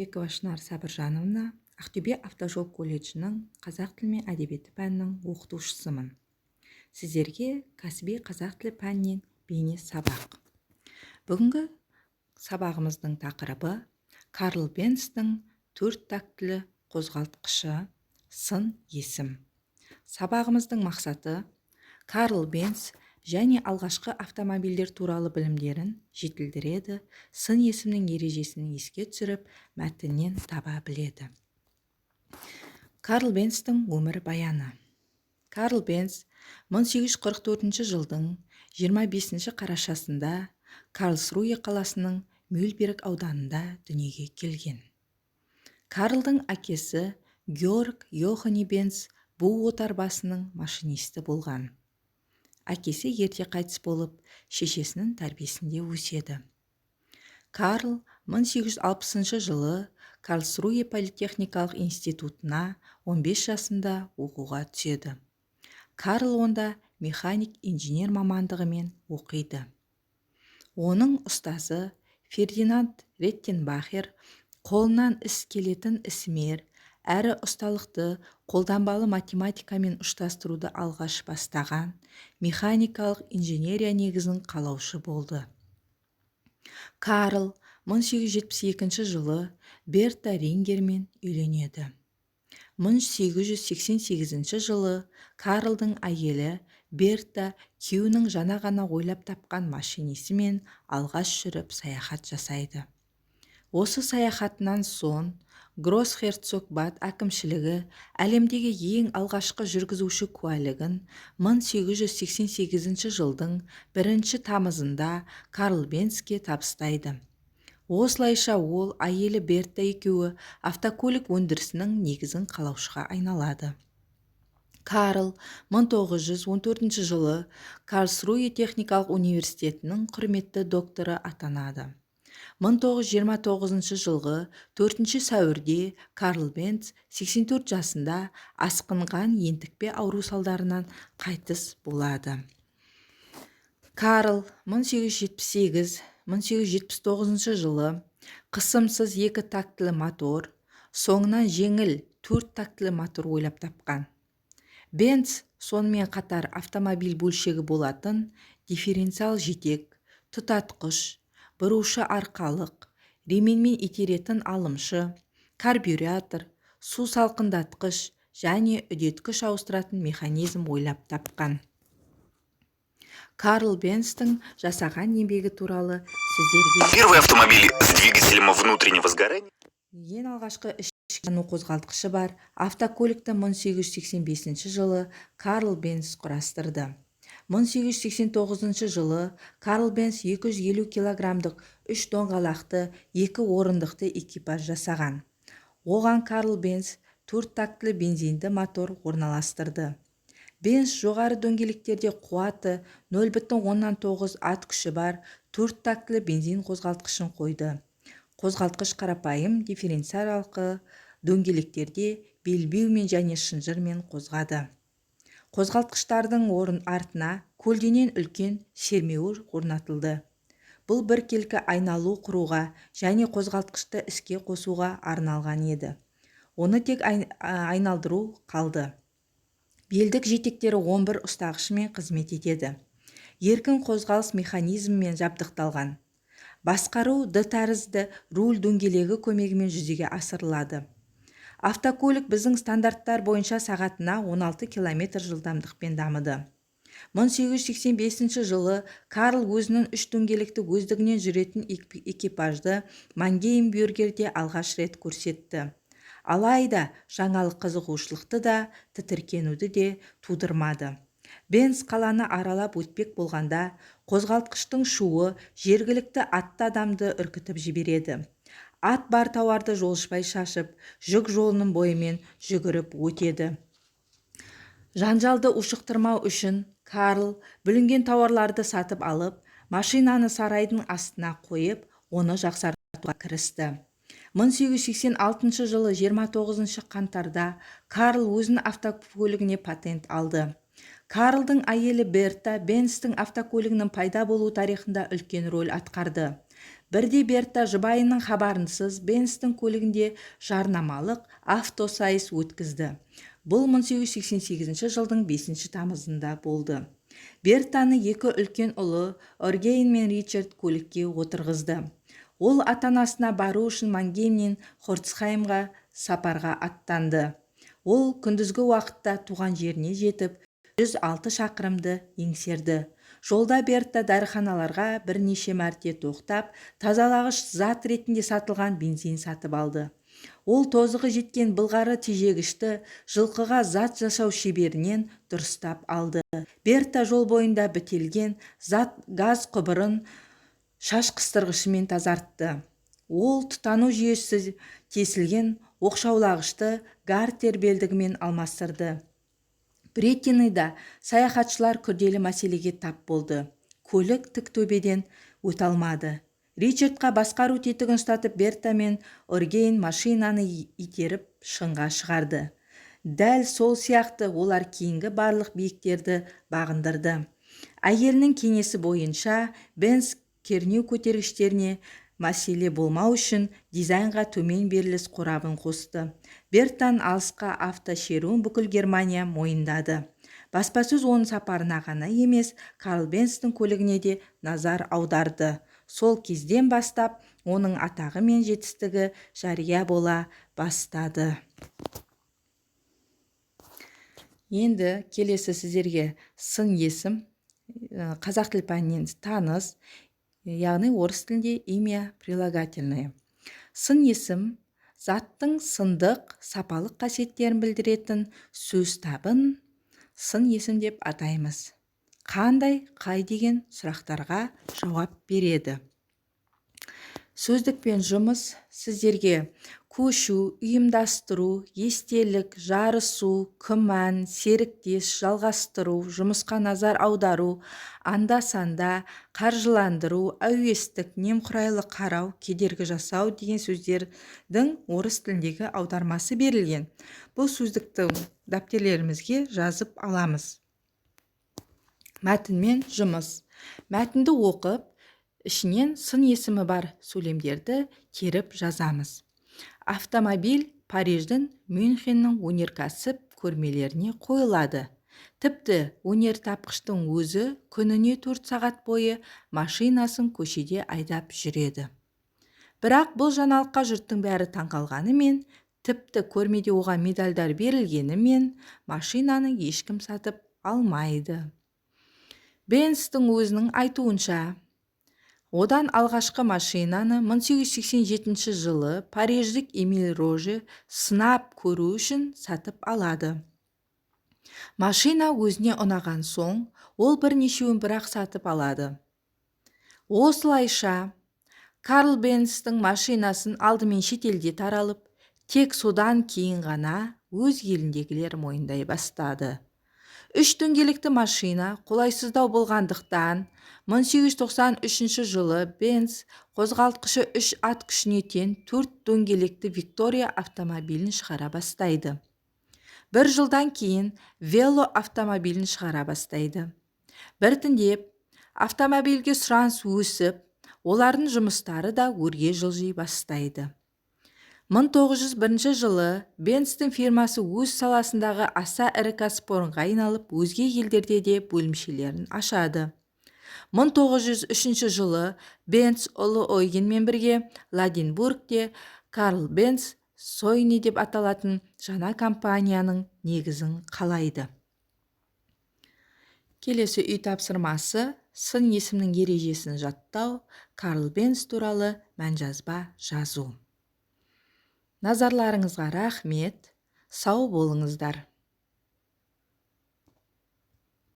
Бекова Шынар Сабыржановна Ақтөбе автожол колледжінің қазақ тілі мен әдебиеті пәнінің оқытушысымын. Сіздерге кәсіби қазақ тілі пәнінен бейне сабақ. Бүгінгі сабағымыздың тақырыбы Карл Бенцтің 4 тактілі қозғалтқышы сын есім. Сабағымыздың мақсаты Карл Бенц және алғашқы автомобильдер туралы білімдерін жетілдіреді, сын есімнің ережесін еске түсіріп, мәтіннен таба біледі. Карл Бенцтің өмір баяны. Карл Бенц 1844 жылдың 25 қарашасында Карлсруе қаласының Мюльберг ауданында дүниеге келген. Карлдың әкесі Георг Йохани Бенц бу отарбасының машинисті болған. Әкесі ерте қайтыс болып, шешесінің тәрбиесінде өседі. Карл 1860 жылы Карлсруе политехникалық институтына 15 жасында оқуға түседі. Карл онда механик-инженер мамандығымен оқиды. Оның ұстазы Фердинанд Реттенбахер қолынан іс келетін ісмер, әрі ұсталықты қолданбалы математикамен ұштастыруды алғаш бастаған механикалық инженерия негізін қалаушы болды. Карл 1872 жылы Берта Рингермен үйленеді. 1888 жылы Карлдың әйелі Берта күйеуінің жаңа ғана ойлап тапқан машинисімен алғаш жүріп саяхат жасайды. Осы саяхатынан соң Гросс-Херцог Бад әкімшілігі әлемдегі ең алғашқы жүргізуші куәлігін 1888 жылдың 1 тамызында Карл Бенцке табыстайды. Осылайша ол әйелі Берта екеуі автокөлік өндірісінің негізін қалаушыға айналады. Карл 1914 жылы Карлсруе техникалық университетінің құрметті докторы атанады. 1929 жылғы 4 сәуірде Карл Бенц 84 жасында асқынған ентікпе ауру салдарынан қайтыс болады. Карл 1878-1879 жылы қысымсыз 2 тактілі мотор, соңынан жеңіл 4 тактілі мотор ойлап тапқан. Бенц сонымен қатар автомобиль бөлшегі болатын дифференциал жетек, тұтатқыш, бұрушы арқалық, ременмен итеретін алымшы, карбюратор, су салқындатқыш және үдеткіш ауыстыратын механизм ойлап тапқан. Карл Бенцтің жасаған еңбегі туралы сіздерге Первый автомобиль с двигателем внутреннего сгорания. Ең алғашқы ішкі жану қозғалтқышы бар автокөлікті 1885 жылы Карл Бенц құрастырды. 1889 жылы Карл Бенц 250 килограммдық 3 доңғалақты 2 орындықты экипаж жасаған. Оған Карл Бенц 4 тактілі бензинді мотор орналастырды. Бенц жоғары дөңгелектерде қуаты 0,9 ат күші бар 4 тактілі бензин қозғалтқышын қойды. Қозғалтқыш қарапайым дифференциалды дөңгелектерде белбеумен және шынжырмен қозғады. Қозғалтқыштардың артына көлденең үлкен сермеуір орнатылды. Бұл біркелкі айналу құруға және қозғалтқышты іске қосуға арналған еді. Оны тек айналдыру қалды. Белдік жетектері 11 ұстағышымен қызмет етеді. Еркін қозғалыс механизмімен жабдықталған. Басқару Д тәрізді руль дөңгелегі көмегімен жүзеге асырылады. Автокөлік біздің стандарттар бойынша сағатына 16 км жылдамдықпен дамыды. 1885 жылы Карл өзінің 3 дөңгелекті өздігінен жүретін экипажды Мангейм-Бюргерде алғаш рет көрсетті. Алайда жаңалық қызығушылықты да, тітіркенуді де тудырмады. Бенц қаланы аралап өтпек болғанда, қозғалтқыштың шуы жергілікті атты адамды үркітіп жібереді. Ат бар тауарды жолшыбай шашып, жүк жолының бойымен жүгіріп өтеді. Жанжалды ушықтырмау үшін Карл бүлінген тауарларды сатып алып, машинаны сарайдың астына қойып, оны жақсартуға кірісті. 1886 жылы 29 қаңтарда Карл өзінің автокөлігіне патент алды. Карлдың әйелі Берта Бенцтің автокөлігінің пайда болу тарихында үлкен рөл атқарды. Бірде Берта жұбайының хабарынсыз Бенстің көлігінде жарнамалық автосайыс өткізді. Бұл 1888 жылдың 5 тамызында болды. Бертаны екі үлкен ұлы Оргейн мен Ричард көлікке отырғызды. Ол ата-анасына бару үшін Мангеймнен Хорцхаймға сапарға аттанды. Ол күндізгі уақытта туған жеріне жетіп, 106 шақырымды еңсерді. Жолда Берта дәріханаларға бірнеше мәрте тоқтап, тазалағыш зат ретінде сатылған бензин сатып алды. Ол тозығы жеткен былғары тежегішті жылқыға зат жасау шеберінен дұрыстап алды. Берта жол бойында бітелген зат газ құбырын шаш қыстырғышымен тазартты. Ол тұтану жүйесі тесілген оқшаулағышты гартер белдігімен алмастырды. Бреттинида саяхатшылар күрделі мәселеге тап болды. Көлік тік төбеден өте алмады. Ричардқа басқару тетігін ұстатып, Берта мен Оргейн машинаны итеріп шыңға шығарды. Дәл сол сияқты олар кейінгі барлық биіктерді бағындырды. Әйелінің кеңесі бойынша Бенц кернеу көтергіштеріне мәселе болмау үшін дизайнға төмен беріліс қорабын қосты. Бертан алысқа автошеруін бүкіл Германия мойындады. Баспасөз оның сапарына ғана емес, Карл Бенцтің көлігіне де назар аударды. Сол кезден бастап оның атағы мен жетістігі жария бола бастады. Енді келесі сіздерге сын есім, қазақ тіл пәнінен таныс, яғни орыс тілінде имя прилагательное. Сын есім заттың сындық, сапалық қасиеттерін білдіретін сөз табын сын есім деп атаймыз. Қандай, қай деген сұрақтарға жауап береді. Сөздікпен жұмыс сіздерге көшу, ұйымдастыру, естелік, жарысу, күмән, серіктес, жалғастыру, жұмысқа назар аудару, анда-санда, қаржыландыру, әуестік, немқұрайлы қарау, кедергі жасау деген сөздердің орыс тіліндегі аудармасы берілген. Бұл сөздікті дәптерлерімізге жазып аламыз. Мәтінмен жұмыс. Мәтінді оқып, ішінен сын есімі бар сөйлемдерді теріп жазамыз. Автомобиль Париждің Мюнхеннің өнеркәсіп көрмелеріне қойылады. Тіпті өнертапқыштың өзі күніне 4 сағат бойы машинасын көшеде айдап жүреді. Бірақ бұл жаңалыққа жұрттың бәрі таңқалғанымен, тіпті көрмеде оған медальдар берілгенімен, машинаны ешкім сатып алмайды. Бенцтің өзінің айтуынша, одан алғашқы машинаны 1887 жылы Париждік Эмиль Роже сынап көру үшін сатып алады. Машина өзіне ұнаған соң, ол бірнешеуін бірақ сатып алады. Осылайша, Карл Бенцтің машинасын алдымен шетелде таралып, тек содан кейін ғана өз еліндегілер мойындай бастады. 3 дөңгелекті машина қолайсыздау болғандықтан 1893 жылы Бенц қозғалтқышы 3 ат күшіне тең 4 дөңгелекті Виктория автомобилін шығара бастайды. Бір жылдан кейін Вело автомобилін шығара бастайды. Біртіндеп автомобильге сұраныс өсіп, олардың жұмыстары да өрге жылжи бастайды. 1901 жылы Бенцтің фирмасы өз саласындағы аса ірі кәсіпорынға айналып, өзге елдерде де бөлімшелерін ашады. 1903 жылы Бенц ұлы Ойгенмен бірге Ладенбургте Карл Бенц Сойни деп аталатын жаңа компанияның негізін қалайды. Келесі үй тапсырмасы сын есімнің ережесін жаттау, Карл Бенц туралы мәнжазба жазу. Назарларыңызға рахмет, сау болыңыздар.